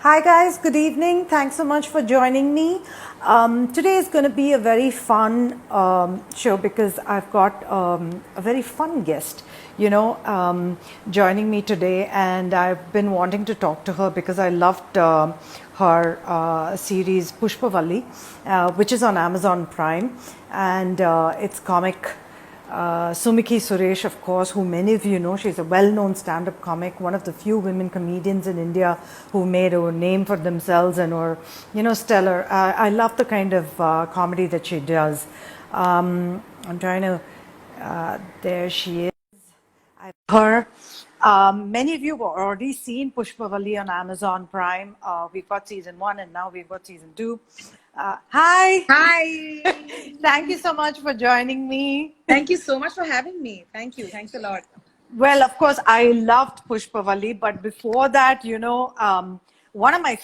Hi, guys. Good evening. Thanks so much for joining me. Today is going to be a very fun show because I've got a very fun guest, joining me today. And I've been wanting to talk to her because I loved her series Pushpavalli, which is on Amazon Prime. And it's comic. Sumikhi Suresh, of course, who many of you know, she's a well-known stand-up comic, one of the few women comedians in India who made a name for themselves and are, stellar. I love the kind of comedy that she does. I'm trying to, there she is. Her. Many of you have already seen Pushpavalli on Amazon Prime. We've got season 1 and now we've got season 2. Hi. Hi. Thank you so much for joining me. Thank you so much for having me. Thank you. Thanks a lot. Well, of course, I loved Pushpavalli, but before that, one of my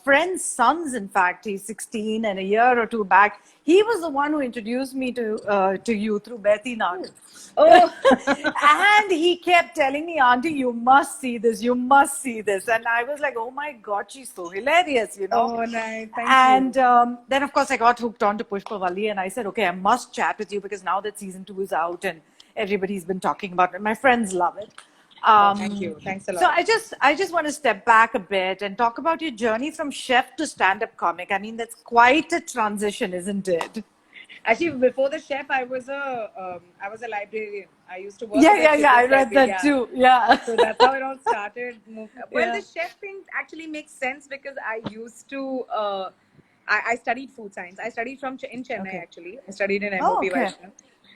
friend's sons, in fact, he's 16, and a year or two back, he was the one who introduced me to you through Betty Nag. Oh, And he kept telling me, Auntie, you must see this, you must see this. And I was like, oh my God, she's so hilarious. oh, nice. Thank And you. then, of course, I got hooked on to Pushpavalli and I said, okay, I must chat with you because now that season 2 is out and everybody's been talking about it, my friends love it. Oh, thank you. Thanks a So lot. I just want to step back a bit and talk about your journey from chef to stand-up comic. I mean, that's quite a transition, isn't it? Actually, before the chef, I was a librarian. I used to work Yeah, as a yeah, yeah. I children's read librarian. that Yeah. too. Yeah. So that's how it all started. Well, Yeah. the chef thing actually makes sense because I used to. I studied food science. I studied in Chennai Okay. actually. I studied in Oh, MOP okay. Vaishnav.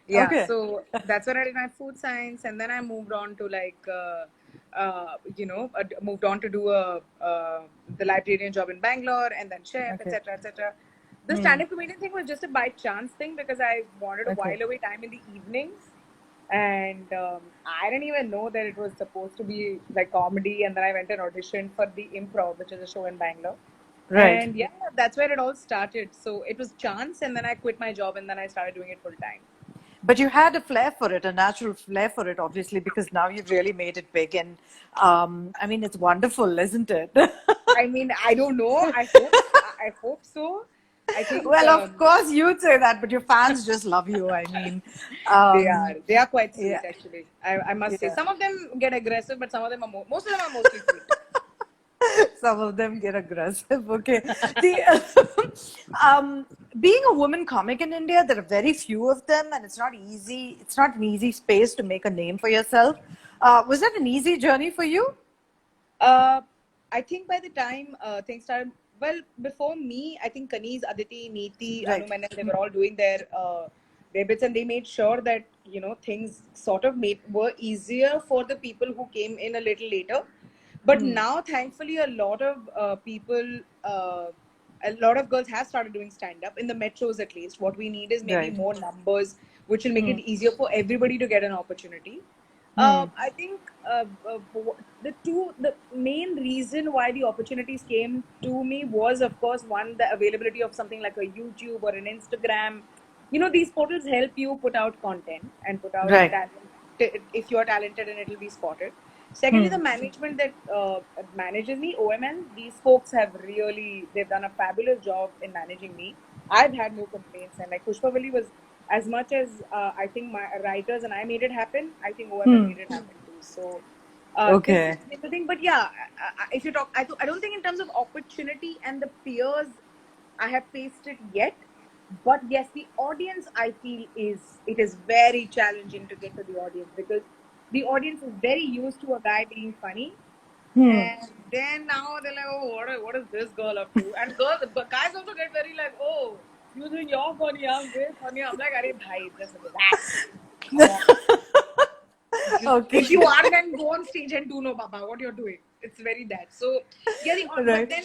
Yeah, Okay. so that's where I did my food science, and then I moved on to moved on to do the librarian job in Bangalore, and then chef, Okay. etc., etc. The stand-up comedian thing was just a by chance thing because I wanted to Okay. while away time in the evenings, and I didn't even know that it was supposed to be like comedy. And then I went and auditioned for the Improv, which is a show in Bangalore. Right. And yeah, that's where it all started. So it was chance, and then I quit my job, and then I started doing it full time. But you had a flair for it, a natural flair for it, obviously, because now you've really made it big. And I mean, it's wonderful, isn't it? I mean, I don't know. I hope so. I think Well, of course you'd say that, but your fans just love you. I mean, they are um, they are quite yeah, sweet actually. I must say yeah. some of them get aggressive, but some of them are most of them are mostly sweet. Some of them get aggressive. Okay. Being a woman comic in India, there are very few of them, and it's not easy. It's not an easy space to make a name for yourself. Was that an easy journey for you? Uh, I think by the time things started, well, before me, I think Kaniz, Aditi, Neeti, Anu Right. Menon, they were all doing their bits, and they made sure that things sort of were easier for the people who came in a little later. But now, thankfully, a lot of girls have started doing stand up in the metros at least. What we need is maybe Right. more numbers, which will make it easier for everybody to get an opportunity. I think the main reason why the opportunities came to me was, of course, one, the availability of something like a YouTube or an Instagram. These portals help you put out content and put out Right. talent if you're talented, and it'll be spotted. Secondly, the management that manages me, OMN, these folks they've done a fabulous job in managing me. I've had no complaints, and like Pushpavalli was, as much as I think my writers and I made it happen, I think OMN made it happen too. So this Okay. is the thing. But yeah, if you talk, I don't think in terms of opportunity and the peers, I have faced it yet. But yes, the audience, I feel, it is very challenging to get to the audience because the audience is very used to a guy being funny, and then now they're like, oh, what is this girl up to? And but guys also get very like, oh, you think you're funny, I'm way funny. I'm like, Arey bhai, just relax. Come on. Okay. If you are, then go on stage and do no baba what you're doing. It's very that. So yeah, but Right. then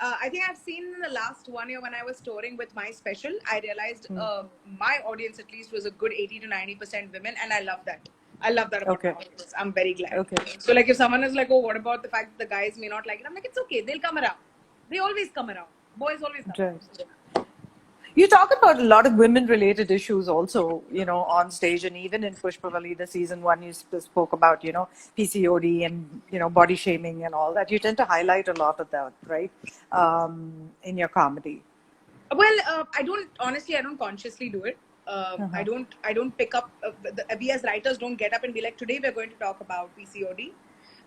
I think I've seen in the last 1 year when I was touring with my special, I realized my audience at least was a good 80 to 90% women, and I love that. I love that about my Okay. audience. I'm very glad. Okay. So like if someone is like, oh, what about the fact that the guys may not like it? I'm like, it's okay. They'll come around. They always come around. Boys always come Right. around. So, You talk about a lot of women-related issues also, on stage, and even in Pushpavalli, the season one, you spoke about, PCOD and, body shaming and all that. You tend to highlight a lot of that, right? In your comedy. Well, I don't honestly. I don't consciously do it. I Uh-huh. don't. I don't pick up. We as writers don't get up and be like, today we're going to talk about PCOD.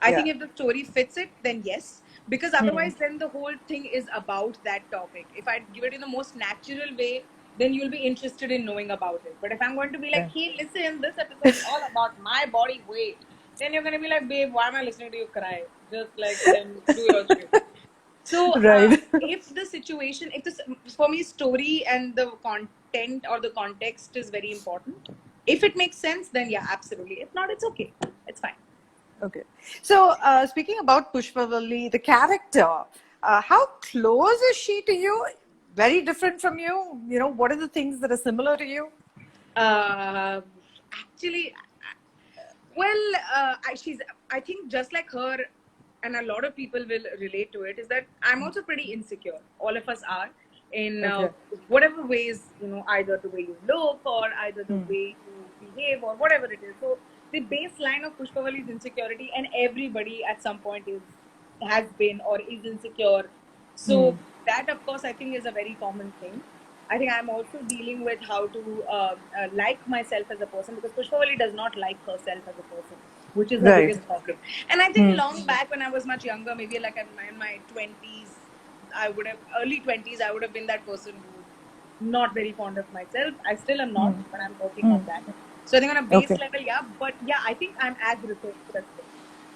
I Yeah. think if the story fits it, then yes. Because Hmm. otherwise, then the whole thing is about that topic. If I give it in the most natural way, then you'll be interested in knowing about it. But if I'm going to be like, Yeah. hey, listen, this episode is all about my body weight, then you're going to be like, babe, why am I listening to you cry? Just like then do your shit. So, Right. if the situation, if this, for me, story and the content or the context is very important. If it makes sense, then yeah, absolutely. If not, it's okay. It's fine. Okay. So, speaking about Pushpavalli, the character, how close is she to you? Very different from you? What are the things that are similar to you? Uh, actually, well, she's. I think just like her, and a lot of people will relate to it. Is that I'm also pretty insecure. All of us are in Okay. whatever ways, either the way you look or either the Hmm. way you behave or whatever it is. So the baseline of Pushpavali's insecurity, and everybody at some point has been or is insecure. Hmm. So that, of course, I think is a very common thing. I think I'm also dealing with how to like myself as a person, because Pushpavalli does not like herself as a person, which is her Right. biggest problem. And I think Hmm. long back when I was much younger, maybe like in my 20s, early 20s, I would have been that person who was not very fond of myself. I still am not, but I'm working Hmm. on that. So I think on a base Okay. level, yeah, but yeah, I think I'm as resourceful as her.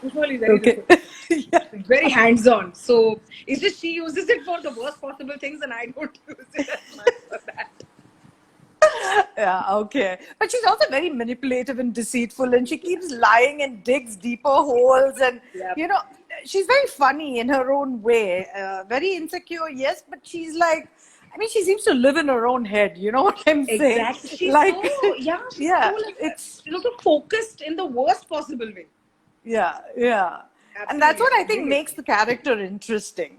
Pushpavalli is very Okay. resourceful, Yeah. very hands-on. So it's just she uses it for the worst possible things, and I don't use it as much for that. Yeah, okay. But she's also very manipulative and deceitful, and she keeps lying and digs deeper holes. And, Yeah. you know, she's very funny in her own way. Very insecure, yes, but she's like, I mean, she seems to live in her own head. You know what I'm saying? Exactly. She's Like, so, yeah, she's so yeah, like, it's, she's also focused in the worst possible way. yeah, yeah. And that's Absolutely. what I I think completely makes agree. the character interesting.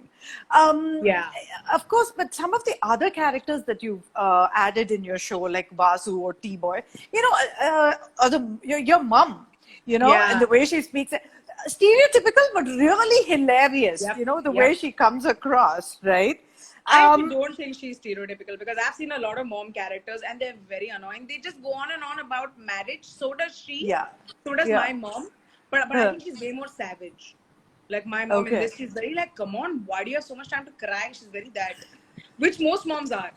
Um, Yeah. of course, but some of the other characters that you've added in your show, like Vasu or T Boy, or your mom, and Yeah. the way she speaks, stereotypical but really hilarious, Yep. the way Yep. she comes across, right? I actually Um, don't think she's stereotypical, because I've seen a lot of mom characters and they're very annoying. They just go on and on about marriage. So does she. yeah, So does yeah. my mom. But I think she's way more savage. Like my mom in Okay. this, she's very like, come on, why do you have so much time to cry? She's very that. Which most moms are.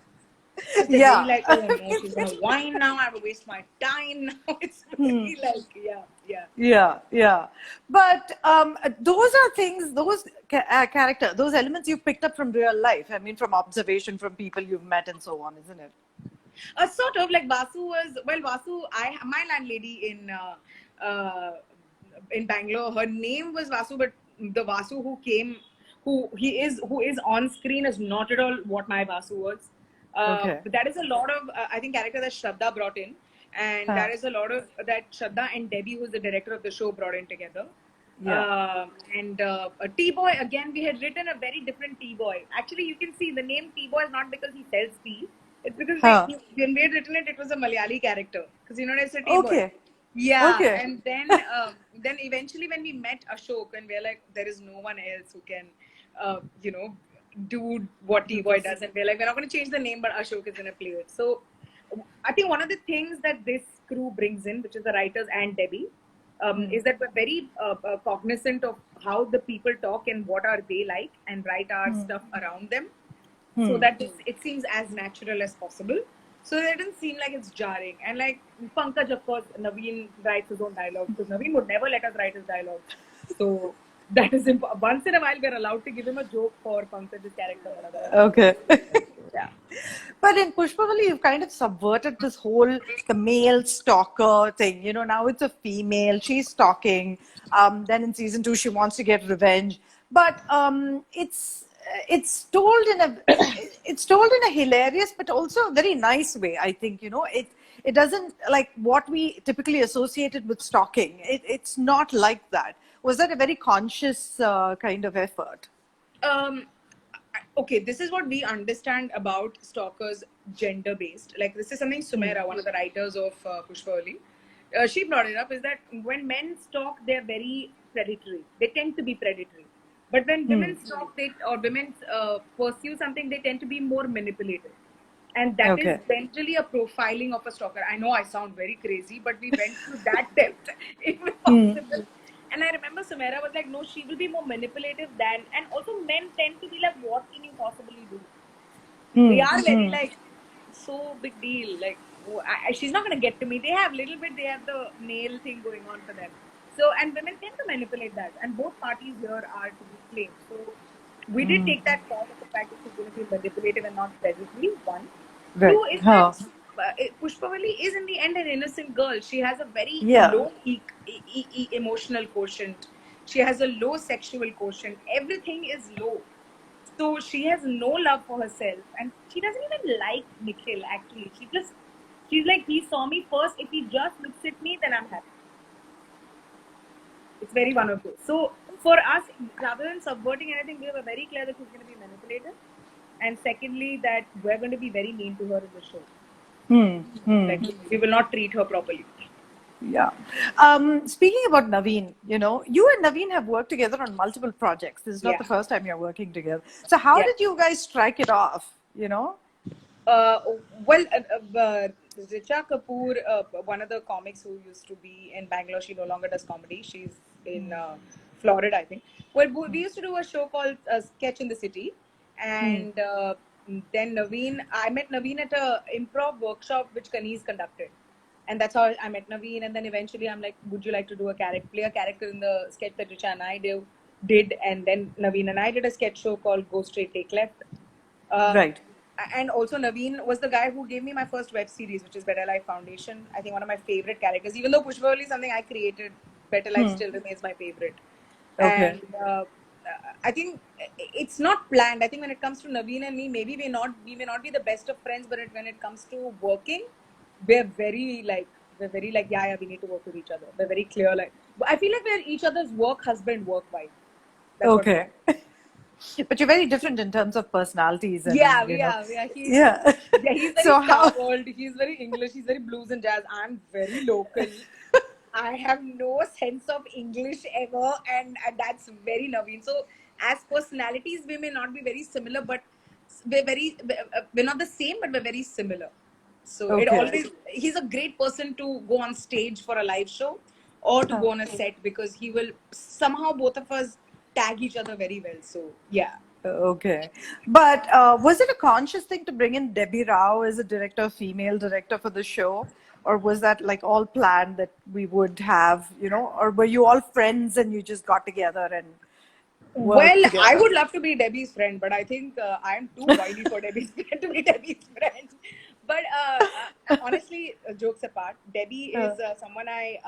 Just they're very Yeah. like, oh no, she's gonna whine now. I have to waste my time now. It's very like, yeah, yeah. Yeah, yeah. But those are things, those elements you've picked up from real life. I mean, from observation, from people you've met, and so on, isn't it? Sort of like Vasu was, well, Vasu, my landlady uh, in Bangalore, her name was Vasu, but the Vasu who came, who is on screen is not at all what my Vasu was. Okay. But that is a lot of, I think, character that Shraddha brought in. And Huh. that is a lot of that Shraddha and Debbie, who's the director of the show, brought in together. Yeah. And a T-Boy, again, we had written a very different T-Boy. Actually, you can see the name T-Boy is not because he sells tea. It's because Huh. when we had written it, it was a Malayali character. Because it's a T-Boy. Okay. Yeah, Okay. and then eventually when we met Ashok, and we're like, there is no one else who can, uh, you know, do what Do T-Boy this. does. And we're like, we're not going to change the name, but Ashok is going to play it. So I think one of the things that this crew brings in, which is the writers and Debbie, is that we're very cognizant of how the people talk and what are they like, and write our stuff around them, so that it seems as natural as possible. So that it doesn't seem like it's jarring. And like Pankaj, of course, Naveen writes his own dialogue, because Naveen would never let us write his dialogue. So that is once in a while we're allowed to give him a joke for Pankaj's character. But otherwise, Okay. yeah. But in Pushpavalli, you've kind of subverted this whole the male stalker thing. Now it's a female. She's stalking. Then in season 2, she wants to get revenge. But it's told in a it's told in a hilarious but also a very nice way. I think it doesn't like what we typically associated with stalking. It's not like that. Was that a very conscious kind of effort? um, okay, this is what we understand about stalkers gender based. Like this is something Sumaira, one of the writers of Pushpavali, she brought it up, is that when men stalk, they're very predatory. They tend to be predatory. But when women stalk, or women pursue something, they tend to be more manipulative. And that is Okay. generally a profiling of a stalker. I know I sound very crazy, but we went through that depth, if possible. And I remember Sumaira was like, no, she will be more manipulative than, and also men tend to be like, what can you possibly do? They are very like, so big deal. Like, she's not going to get to me. They have little bit, they have the male thing going on for them. So, and women tend to manipulate that. And both parties here are to be blamed. So, we did take that part of the fact that she's going to be manipulative and not predatory. One. Right. Two is that Pushpavali is in the end an innocent girl. She has a very Yeah. low emotional quotient. She has a low sexual quotient. Everything is low. So she has no love for herself, and she doesn't even like Nikhil. Actually, she's like, he saw me first. If he just looks at me, then I'm happy. It's very one of those. So for us, rather than subverting anything, we were very clear that she's going to be manipulative, and secondly, that we're going to be very mean to her in the show. Like, we will not treat her properly. Yeah. Speaking about Naveen, you know, you and Naveen have worked together on multiple projects. This is not the Yeah. first time you're working together. So how Yeah. did you guys strike it off? You know? Uh, well, Richa Kapoor, one of the comics who used to be in Bangalore, she no longer does comedy. She's in Florida, I think. Well, we used to do a show called Sketch in the City, and then I met Naveen at a improv workshop which Kaneez conducted, and that's how I met Naveen. And then eventually, I'm like, "Would you like to do play a character in the sketch that Richa and I did?" And then Naveen and I did a sketch show called Go Straight Take Left. Right. And also Naveen was the guy who gave me my first web series, which is Better Life Foundation. I think one of my favorite characters. Even though Pushpavali is something I created, Better Life still remains my favorite. Okay. And I think it's not planned. I think when it comes to Naveen and me, maybe we may not be the best of friends, but when it comes to working, we're very like yeah, we need to work with each other. We're very clear. Like, I feel like we're each other's work husband, work wife. That's what we Okay. are. But you're very different in terms of personalities and, Yeah, you we know. are. We are. Yeah. He's very So Star how World. He's very English. He's very blues and jazz. I'm very local. I have no sense of English ever, and that's very Naveen. So, as personalities, we may not be very similar, but we're not the same, but we're very similar. So Okay. he's a great person to go on stage for a live show or to go on a set, because he will somehow, both of us tag each other very well. So yeah. Okay. But was it a conscious thing to bring in Debbie Rao as a director, female director for the show? Or was that like all planned that we would have, you know, or were you all friends and you just got together and worked Well, I together? would love to be Debbie's friend, but I think I am too wily for Debbie's friend to be Debbie's friend. But honestly, jokes apart, Debbie is someone I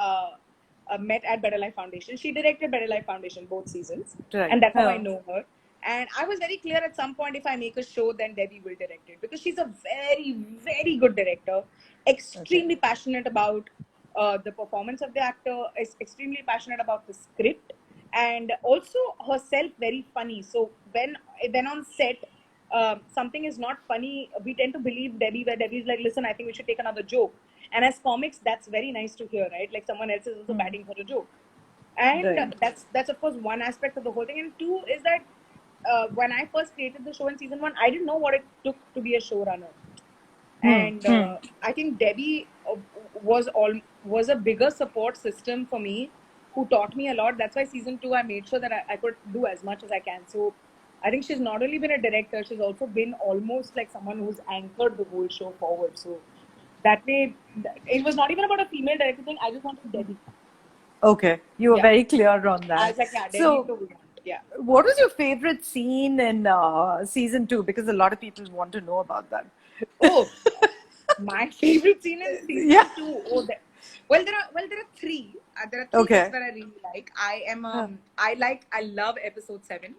met at Better Life Foundation. She directed Better Life Foundation both seasons, Right. and that's how I know her. And I was very clear at some point, if I make a show, then Debbie will direct it, because she's a very, very good director, Okay. extremely passionate about the performance of the actor, is extremely passionate about the script, and also herself very funny. So when on set something is not funny, we tend to believe Debbie, where Debbie's like, listen, I think we should take another joke. And as comics, that's very nice to hear, right? Like someone else is also batting for a joke. And Right. that's of course one aspect of the whole thing. And two is that when I first created the show in season 1, I didn't know what it took to be a showrunner. And I think Debbie was a bigger support system for me, who taught me a lot. That's why season 2 I made sure that I could do as much as I can. So I think she's not only been a director, she's also been almost like someone who's anchored the whole show forward. So that way, it was not even about a female director thing. I just wanted Debbie. Okay. You were Yeah, very clear on I that. was like, yeah, Debbie is So, the one. Yeah. what was your favorite scene in season 2? Because a lot of people want to know about that. Oh, my favorite scene in Yeah. season 2. Oh, there are three. There are three bits Okay. that I really like. I love episode 7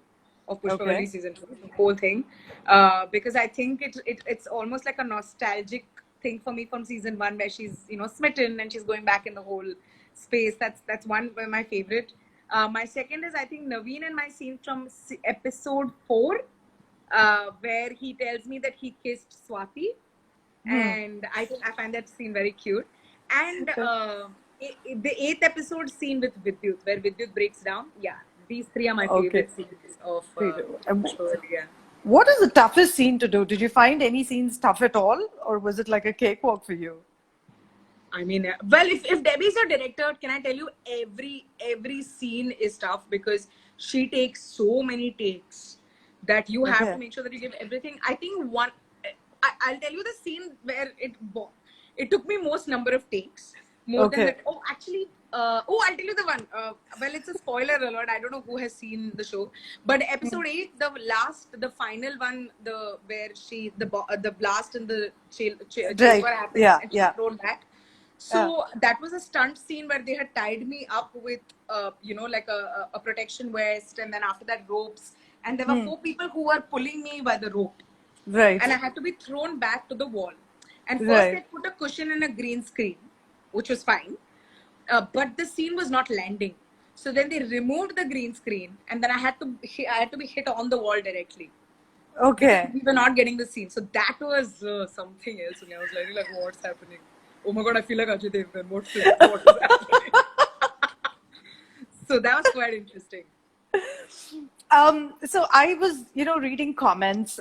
of Okay. Pushpavali season 2, the whole thing, because I think it's almost like a nostalgic thing for me from season 1, where she's smitten and she's going back in the whole space. That's one of my favorite. My second is, I think, Naveen and my scene from episode 4, where he tells me that he kissed Swati. and I find that scene very cute. And the 8th episode scene with Vidyut, where Vidyut breaks down. Yeah, these three are my Okay. favorite scenes of Um, show. Yeah. What is the toughest scene to do? Did you find any scenes tough at all, or was it like a cakewalk for you? I mean, well, if Debbie's your director, can I tell you every scene is tough because she takes so many takes that you have to Okay. make sure that you give everything. I think I'll tell you the scene where it took me most number of takes, more than Okay. that. Oh, actually, I'll tell you the one. Well, it's a spoiler alert. I don't know who has seen the show, but episode 8, the final one, the where the blast in the chamber Right. happens Yeah. and she's Yeah. thrown back. Yeah. So that was a stunt scene where they had tied me up with, like a protection vest, and then after that ropes, and there were 4 people who were pulling me by the rope, Right. and I had to be thrown back to the wall. And first they Right. put a cushion in a green screen, which was fine, but the scene was not landing. So then they removed the green screen, and then I had to be hit on the wall directly because Okay. we were not getting the scene. So that was something else. And I was like, what's happening? Oh my god, I feel like Ajay Devgan. What is happening? So that was quite interesting. So I was, reading comments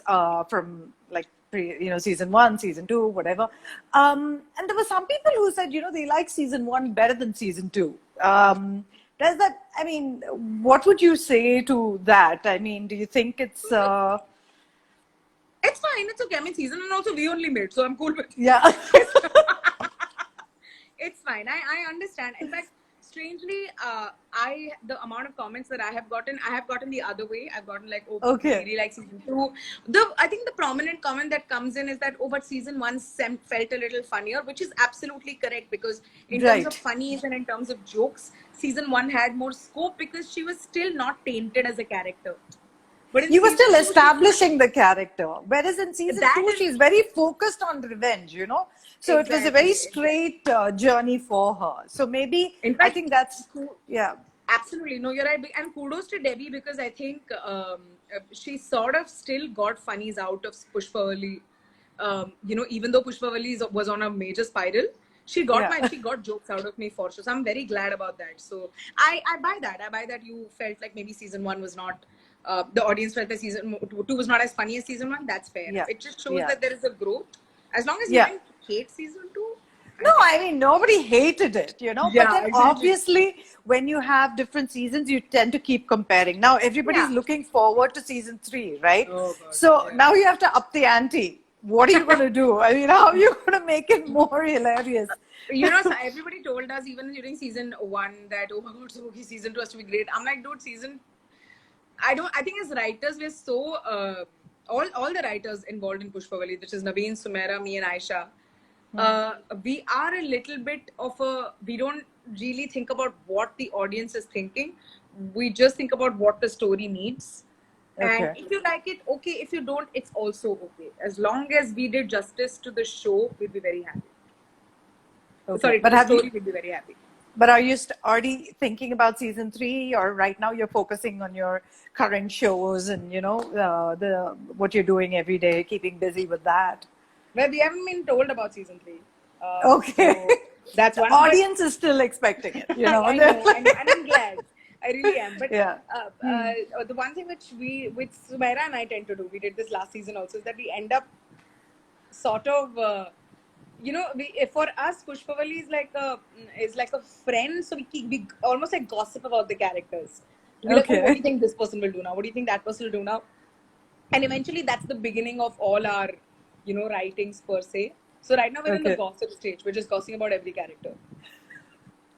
from like season one, season two, whatever. And there were some people who said, they like season one better than season two. Does that? I mean, what would you say to that? I mean, do you think it's? It's fine. It's okay. I mean, season and also we only made, so I'm cool with it. Yeah. It's fine. I understand. In fact, strangely, the amount of comments that I have gotten the other way. I've gotten like, oh, Okay. I really like season 2. I think the prominent comment that comes in is that, oh, but season 1 felt a little funnier, which is absolutely correct because in terms of Right. funnies and in terms of jokes, season 1 had more scope because she was still not tainted as a character. But in You were season still 2, establishing the character, whereas in season that two, is she's very focused on revenge, So it was a very exactly. straight journey for her. So maybe In I fact, think that's, yeah. absolutely. No, you're right. And kudos to Debbie because I think she sort of still got funnies out of Pushpavalli. Even though Pushpavalli was on a major spiral, she Yeah. got jokes out of me for sure. So I'm very glad about that. So I buy that. I buy that you felt like maybe season 1 was not. The audience felt that season 2 was not as funny as season 1. That's fair. Yeah. It just shows Yeah. that there is a growth. As long as you Yeah. didn't hate season 2. No, I mean, nobody hated it, But Yeah, then exactly. obviously, when you have different seasons, you tend to keep comparing. Now, everybody's Yeah. looking forward to season 3, right? Oh, God. So Yeah. now you have to up the ante. What are you going to do? I mean, how are you going to make it more hilarious? So everybody told us even during season 1 that, oh my god, so okay, season 2 has to be great. I'm like, dude, I think as writers we're so all the writers involved in Pushpavalli, which is Naveen, Sumaira, me and Aisha, we are a little bit we don't really think about what the audience is thinking. We just think about what the story needs. And Okay. if you like it, okay. If you don't, it's also okay. As long as we did justice to the show, we'll be very happy. Okay. Sorry, to But the have you? story, we'll be very happy. But are you already thinking about season 3, or right now you're focusing on your current shows and the what you're doing every day, keeping busy with that? Well, we haven't been told about season 3. Okay. So that's The one. But audience is still expecting it, I know, and I'm glad. I really am. But Yeah. the one thing which Sumaira and I tend to do, we did this last season also, is that we end up sort of, for us, Pushpavalli is like a friend, so we almost like gossip about the characters. We're like, oh, what do you think this person will do now? What do you think that person will do now? And eventually, that's the beginning of all our, writings per se. So right now we're in the Okay. gossip stage. We're just gossiping about every character.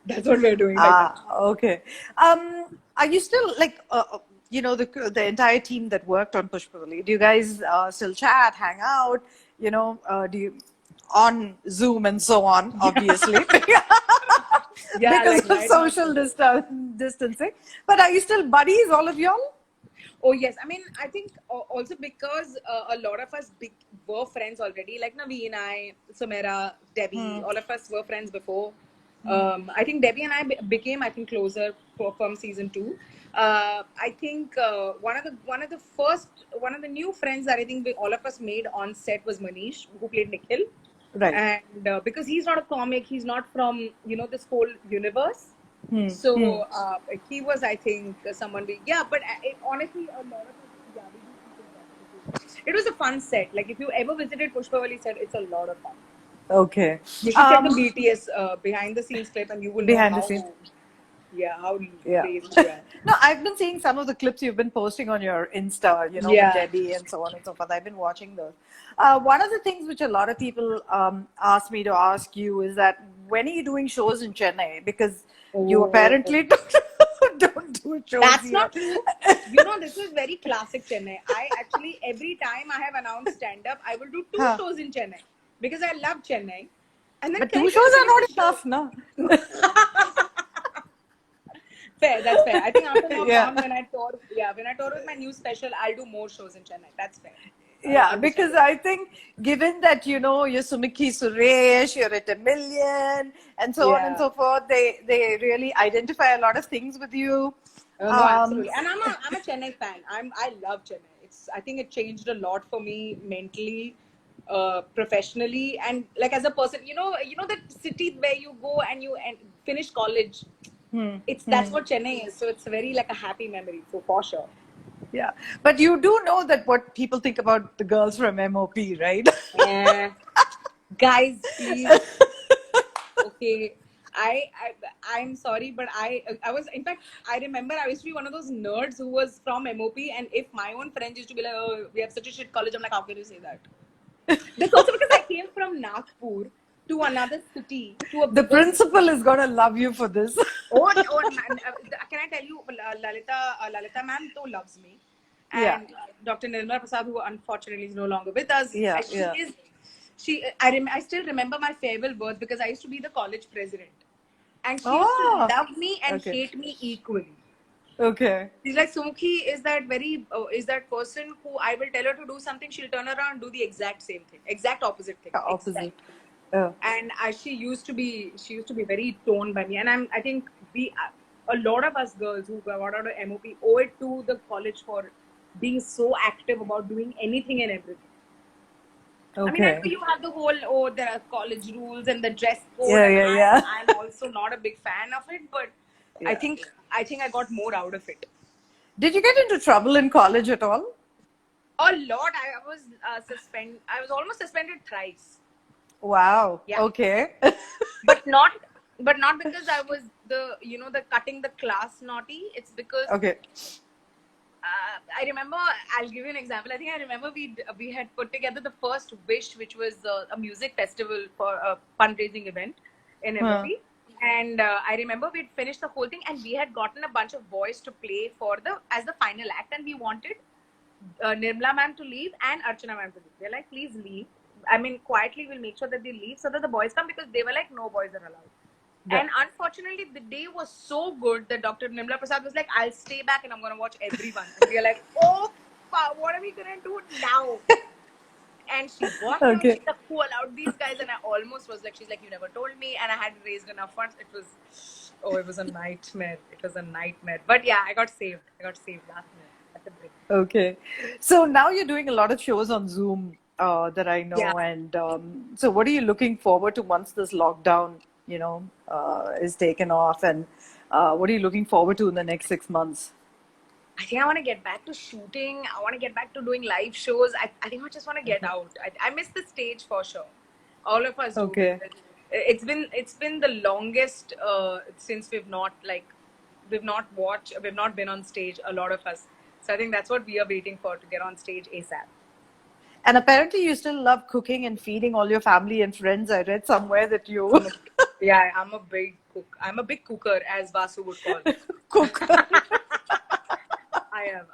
That's what we're doing right now. Okay. Are you still like, the entire team that worked on Pushpavalli? Do you guys still chat, hang out? Do you on Zoom and so on? Obviously, Yeah, because like of right now. social distancing. But are you still buddies, all of y'all? Oh yes, I mean, I think also because a lot of us were friends already. Like Naveen, I, Sumaira, Debbie, all of us were friends before. I think Debbie and I became, I think, closer from season 2. I think one of the new friends that I think all of us made on set was Manish, who played Nikhil. Right. and because he's not a comic, he's not from this whole universe. Hmm. So he was, I think, someone we but honestly, a lot of us, yeah, we do keep in touch because it was a fun set. Like if you ever visited Pushpavali set, it's a lot of fun. Okay. You should check the BTS behind the scenes clip, and you will know Behind the how scenes. how Yeah. crazy they are. No, I've been seeing some of the clips you've been posting on your Insta, with Yeah. Debbie and so on and so forth. I've been watching those. One of the things which a lot of people ask me to ask you is that when are you doing shows in Chennai? Because you Oh. apparently don't do shows That's here. not true. This is very classic Chennai. I actually, every time I have announced stand up, I will do 2 Huh. shows in Chennai because I love Chennai. And then But can 2 I shows are finish not the show? enough, no? Fair, that's fair. I think after Yeah. lockdown, when I tour with my new special, I'll do more shows in Chennai. That's fair. Yeah, because Understandable. I think given that you're Sumikhi Suresh, you're at 1 million, and so on and Yeah. so forth, they really identify a lot of things with you. No, absolutely. And I'm a Chennai fan. I love Chennai. I think it changed a lot for me mentally, professionally, and like as a person. That city where you go and you finish college. That's what Chennai is. So it's very like a happy memory. So for sure. Yeah, but you do know that what people think about the girls from MOP, right? Yeah. Guys, please. Okay. I'm sorry, but I was, in fact, I remember I used to be one of those nerds who was from MOP, and if my own friends used to be like, oh, we have such a shit college, I'm like, how can you say that? That's also because I came from Nagpur to another city to a The bigger principal is gonna love you for this. can I tell you, Lalita ma'am too loves me, Yeah, and Dr. Nirmala Prasad, who unfortunately is no longer with us. yeah, She yeah. is, I still remember my farewell words because I used to be the college president, and she used to Oh, love me and okay, hate me equally. okay. She's like, Sumukhi is that person who I will tell her to do something, she'll turn around and do the exact same thing, exact opposite thing, Opposite. and she used to be very toned by me, and I think a lot of us girls who got out of MOP owe it to the college for being so active about doing anything and everything. I mean, I know Okay. you have the whole there are college rules and the dress code, Yeah, and yeah, yeah. I'm also not a big fan of it, but I Yeah. think I got more out of it. Did you get into trouble in college at all? A lot. I was I was almost suspended thrice. Wow. Yeah. Okay. but not because I was the cutting the class naughty. It's because Okay. I remember. I'll give you an example. I think I remember we had put together the first Wish, which was a music festival for a fundraising event in MOP. And I remember we'd finished the whole thing, and we had gotten a bunch of boys to play as the final act, and we wanted Nirmala ma'am to leave and Archana ma'am to leave. They're like, please leave. I mean, quietly we'll make sure that they leave so that the boys come, because they were like, no boys are allowed. Yeah. And unfortunately, the day was so good that Dr. Nirmala Prasad was like, I'll stay back and I'm going to watch everyone. And we are like, oh, what are we going to do now? And she walked out, Okay. she's like, who allowed these guys? And I almost was like, she's like, you never told me. And I hadn't raised enough funds. It was a nightmare. It was a nightmare. But yeah, I got saved. last minute at the break. Okay. So now you're doing a lot of shows on Zoom that I know. Yeah. And so what are you looking forward to once this lockdown, is taken off? And what are you looking forward to in the next 6 months? I think I want to get back to shooting. I want to get back to doing live shows. I think I just want to get out. I miss the stage for sure. All of us do. Okay. It's been the longest since we've not been on stage, a lot of us. So I think that's what we are waiting for, to get on stage ASAP. And apparently you still love cooking and feeding all your family and friends. I read somewhere that you Yeah, I'm a big cook. I'm a big cooker, as Vasu would call. cook. I am.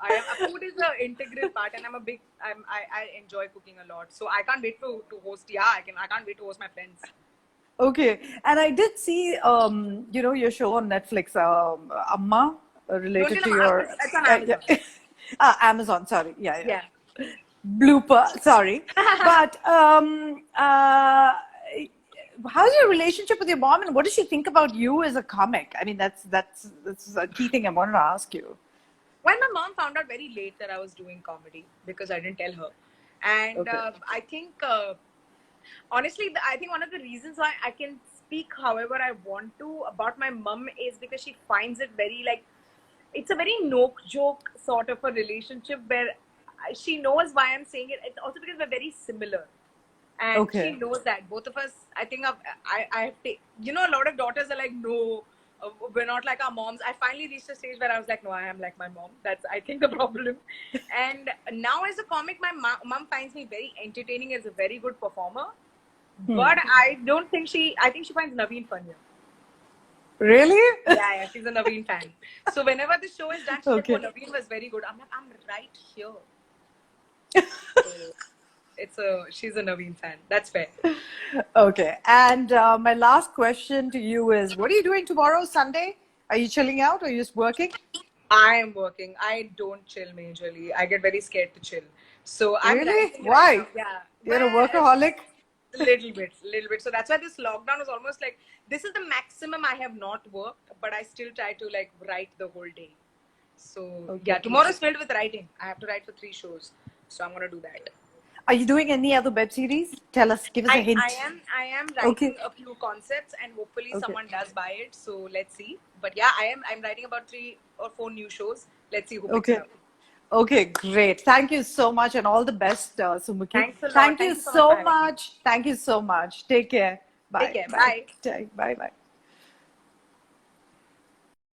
Food is an integral part, and I enjoy cooking a lot. So I can't wait to host. Yeah, I can't wait to host my friends. Okay. And I did see, your show on Netflix, Amma, related to your... It's on Amazon. Amazon, sorry. Yeah. Yeah. Blooper, sorry. But how's your relationship with your mom, and what does she think about you as a comic? I mean, that's a key thing I wanted to ask you. Well, my mom found out very late that I was doing comedy because I didn't tell her. And Okay. I think Honestly, I think one of the reasons why I can speak however I want to about my mum is because she finds it very like it's a very noke joke sort of a relationship where she knows why I'm saying it. It's also because we're very similar, and she Okay. knows that both of us. I think I have you know, a lot of daughters are like, no, we're not like our moms. I finally reached a stage where I was like, no, I am like my mom. That's I think the problem. And now as a comic, my mom finds me very entertaining as a very good performer. But I don't think I think she finds Naveen funnier. Really? Yeah, she's a Naveen fan. So whenever the show is done, she's like, Okay. oh, Naveen was very good. I'm like, I'm right here. So she's a Naveen fan. That's fair. Okay. And my last question to you is, what are you doing tomorrow, Sunday? Are you chilling out or are you just working? I am working. I don't chill majorly. I get very scared to chill. So I'm Really? writing right now. Why? Yeah. You're a Well, workaholic? little bit. So that's why this lockdown was almost like this is the maximum I have not worked, but I still try to like write the whole day. So yeah, tomorrow's filled with writing. I have to write for 3 shows. So I'm gonna do that. Are you doing any other web series? Tell us, give us a hint. I am writing Okay. a few concepts and hopefully Okay. someone does buy it. So let's see. But yeah, I'm writing about 3 or 4 new shows. Let's see who picks it Okay. up. Okay, great. Thank you so much and all the best, Sumukhi. Thanks a lot. Thank you Thank you so much for so having me. much. Thank you so much. Take care. Take Bye. care. Bye. Bye. Bye. Bye.